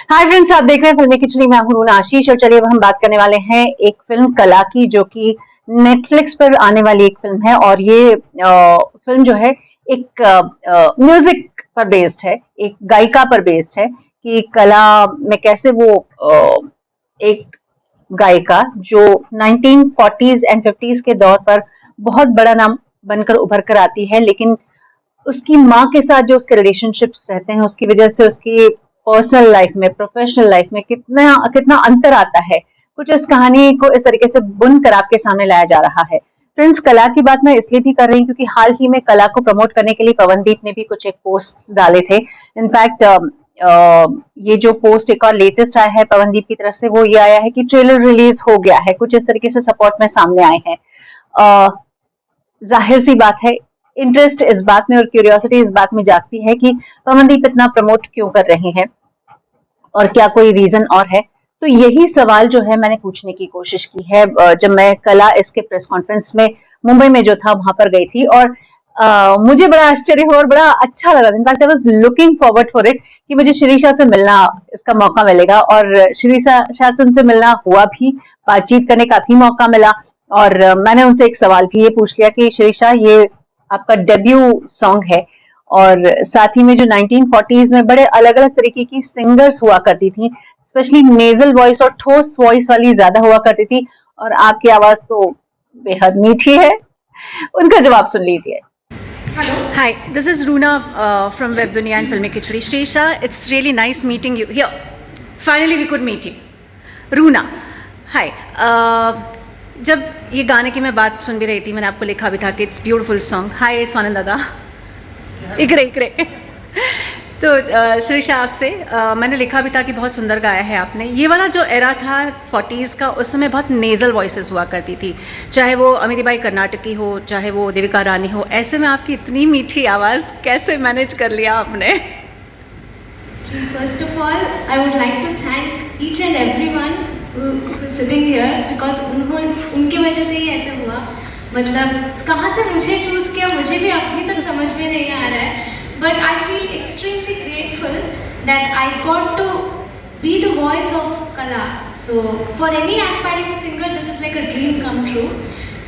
Hi friends, आप देख रहे हैं फिल्मी खिचड़ी। मैं हूं रूना आशीष और चलिए अब हम बात करने वाले हैं एक फिल्म कला की, जो कि नेटफ्लिक्स पर आने वाली एक फिल्म है। और ये फिल्म जो है एक म्यूजिक पर बेस्ड है, एक गायिका पर बेस्ड है कि कला में कैसे वो एक गायिका जो 1940s एंड 50s के दौर पर बहुत बड़ा नाम बनकर उभर कर आती है, लेकिन उसकी माँ के साथ जो उसके रिलेशनशिप्स रहते हैं उसकी वजह से उसकी पर्सनल लाइफ में, प्रोफेशनल लाइफ में कितना कितना अंतर आता है। कुछ इस कहानी को इस तरीके से बुन कर आपके सामने लाया जा रहा है। फ्रेंड्स, कला की बात मैं इसलिए भी कर रही हूँ क्योंकि हाल ही में कला को प्रमोट करने के लिए पवनदीप ने भी कुछ एक पोस्ट डाले थे। इनफैक्ट ये जो पोस्ट एक और लेटेस्ट आया है पवनदीप की तरफ से, वो ये आया है कि ट्रेलर रिलीज हो गया है। कुछ इस तरीके से सपोर्ट में सामने आए हैं। जाहिर सी बात है, इंटरेस्ट इस बात में और क्यूरियोसिटी इस बात में जागती है कि पवनदीप इतना प्रमोट क्यों कर रहे हैं और क्या कोई रीजन और है। तो यही सवाल जो है मैंने पूछने की कोशिश की है जब मैं कला इसके प्रेस कॉन्फ्रेंस में मुंबई में जो था वहां पर गई थी। और मुझे बड़ा आश्चर्य हुआ और बड़ा अच्छा लगा। In fact I was looking forward for it कि मुझे शिरीषा से मिलना इसका मौका मिलेगा, और शिरीषा शासन से मिलना हुआ भी, बातचीत करने का भी मौका मिला। और मैंने उनसे एक सवाल भी ये पूछ लिया कि शिरीषा, ये आपका डेब्यू सॉन्ग है और साथ ही में जो 1940s में बड़े अलग अलग तरीके की सिंगर्स हुआ करती थी, स्पेशली नेजल वॉइस और ठोस वॉइस वाली ज्यादा हुआ करती थी, और आपकी आवाज तो बेहद मीठी है। उनका जवाब सुन लीजिए। Hi, this is Runa from Web Dunia and Filmi Khichdi. Shresha, it's really nice meeting you. Here, finally we could meet you. Runa, hi. जब ये गाने की मैं बात सुन भी रही थी, मैंने आपको लिखा भी था कि इट्स ब्यूटीफुल सॉन्ग। हाय स्वानंद दादा, इकरे तो श्रीषा, आपसे मैंने लिखा भी था कि बहुत सुंदर गाया है आपने। ये वाला जो एरा था 40s का, उस समय बहुत नेज़ल वॉइसेस हुआ करती थी, चाहे वो अमीरीबाई कर्नाटकी हो, चाहे वो देविका रानी हो। ऐसे में आपकी इतनी मीठी आवाज़ कैसे मैनेज कर लिया आपने? First of all I would like to thank each and everyone who is sitting here because उनके वजह से ही ऐसे हुआ। मतलब कहाँ से मुझे चूज़ किया मुझे भी अभी तक समझ में नहीं आ रहा है, but I feel extremely grateful that I got to be the voice of Qala. So for any aspiring singer this is like a dream come true.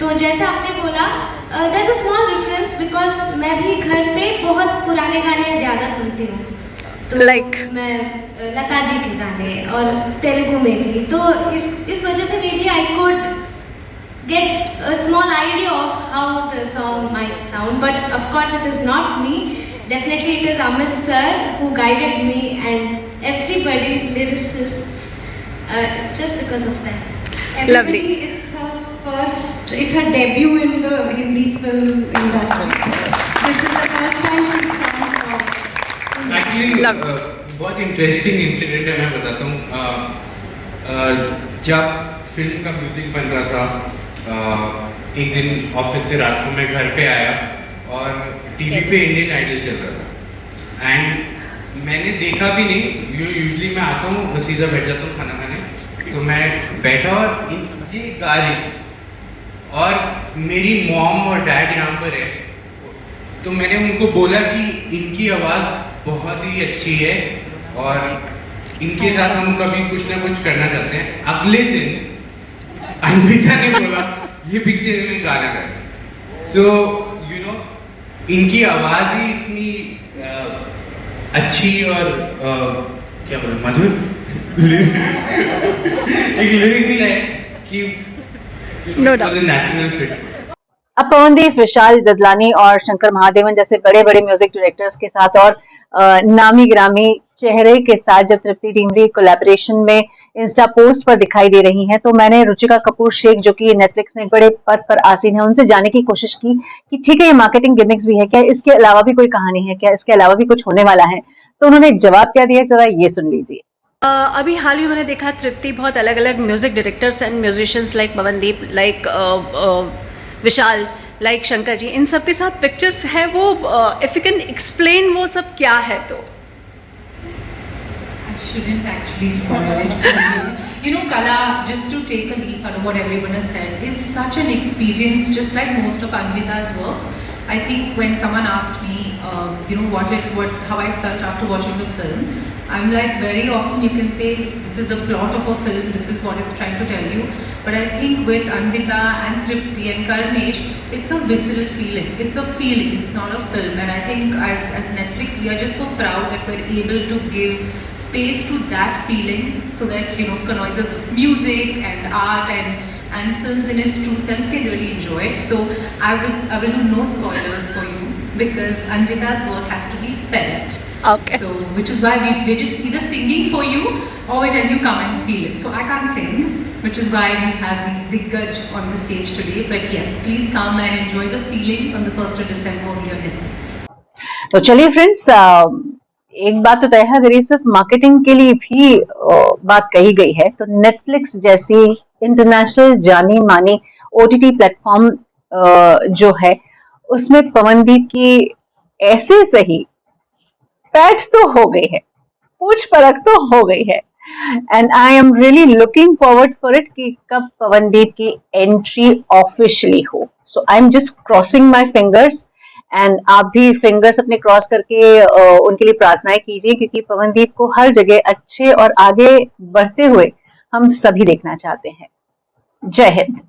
तो जैसे आपने बोला, there is a small difference because मैं भी घर पे बहुत पुराने गाने ज़्यादा सुनती हूँ, तो मैं लता जी के गाने और तेलुगु में भी, तो इस वजह से maybe I could get a small idea of how the song might sound, but of course it is not me, definitely it is Amit sir who guided me and everybody lyricists. It's just because of that. Lovely. It's her debut in the Hindi film industry. This is the first time she's sung. Actually बहुत interesting incident है, मैं बताता हूँ। जब film का music बन रहा था, एक दिन ऑफिस से रात को मैं घर पे आया और टीवी पे इंडियन आइडल चल रहा था, एंड मैंने देखा भी नहीं। यूजुअली मैं आता हूँ सीधा बैठ जाता हूँ खाना खाने, तो मैं बैठा और ये गा रही, और मेरी मॉम और डैड यहाँ पर है, तो मैंने उनको बोला कि इनकी आवाज़ बहुत ही अच्छी है और इनके साथ हम कभी कुछ ना कुछ करना चाहते हैं। अगले दिन अन्विता ने बोला ये पिक्चर में गाना कर। सो यू नो, इनकी आवाज़ ही इतनी अच्छी और क्या बोले, मधुर एक लिरिकल है कि नेचुरल फिट। अब पवनदीप, विशाल ददलानी और शंकर महादेवन जैसे बड़े बड़े म्यूजिक डायरेक्टर्स के साथ और नामी ग्रामी चेहरे के साथ जब तृप्ति टीमरी कोलैबोरेशन में इंस्टा पोस्ट पर दिखाई दे रही हैं, तो मैंने रुचिका कपूर शेख, जो कि नेटफ्लिक्स में एक बड़े पद पर आसीन है, उनसे जानने की कोशिश की कि ठीक है ये मार्केटिंग गिमिक्स भी है क्या, इसके अलावा भी कोई कहानी है क्या, इसके अलावा भी कुछ होने वाला है। तो उन्होंने जवाब क्या दिया, जरा ये सुन लीजिए। अभी हाल ही मैंने देखा तृप्ति बहुत अलग अलग music directors and musicians like Pawandeep, like Vishal, like Shankar ji, इन सब के साथ पिक्चर्स है। वो इफ यू कैन एक्सप्लेन वो सब क्या है? तो I shouldn't actually spoil it for you. You know, Kala, just to take a leaf out of what everyone has said, is such an experience, just like most of Anvita's work. I think when someone asked me, you know, how I felt after watching the film, I'm like, very often you can say this is the plot of a film, this is what it's trying to tell you. But I think with Anvita and Tripti and Karnesh, it's a visceral feeling. It's a feeling, it's not a film. And I think as Netflix, we are just so proud that we're able to give space to that feeling, so that, you know, connoisseurs of music and art and films in its true sense can really enjoy it. So I will do no spoilers for you, because Anvita's work has to be felt. Okay. So, which is why we're just either singing for you or we tell you come and feel it. So I can't sing, which is why we have these diggaj on the stage today. But yes, please come and enjoy the feeling on the 1st of December on your Netflix. तो चलिए friends, एक बात तो तय है, अगर ये सिर्फ मार्केटिंग के लिए भी बात कही गई है, तो नेटफ्लिक्स जैसी इंटरनेशनल जानी मानी OTT प्लेटफॉर्म जो है, उसमें पवनदीप की ऐसे सही पैठ तो हो गई है, पूछ परख तो हो गई है, and I am really looking forward for it कि कब पवनदीप की एंट्री ऑफिशियली हो. So I am just crossing my fingers, and आप भी फिंगर्स अपने क्रॉस करके उनके लिए प्रार्थनाएं कीजिए, क्योंकि पवनदीप को हर जगह अच्छे और आगे बढ़ते हुए हम सभी देखना चाहते हैं. जय हिंद.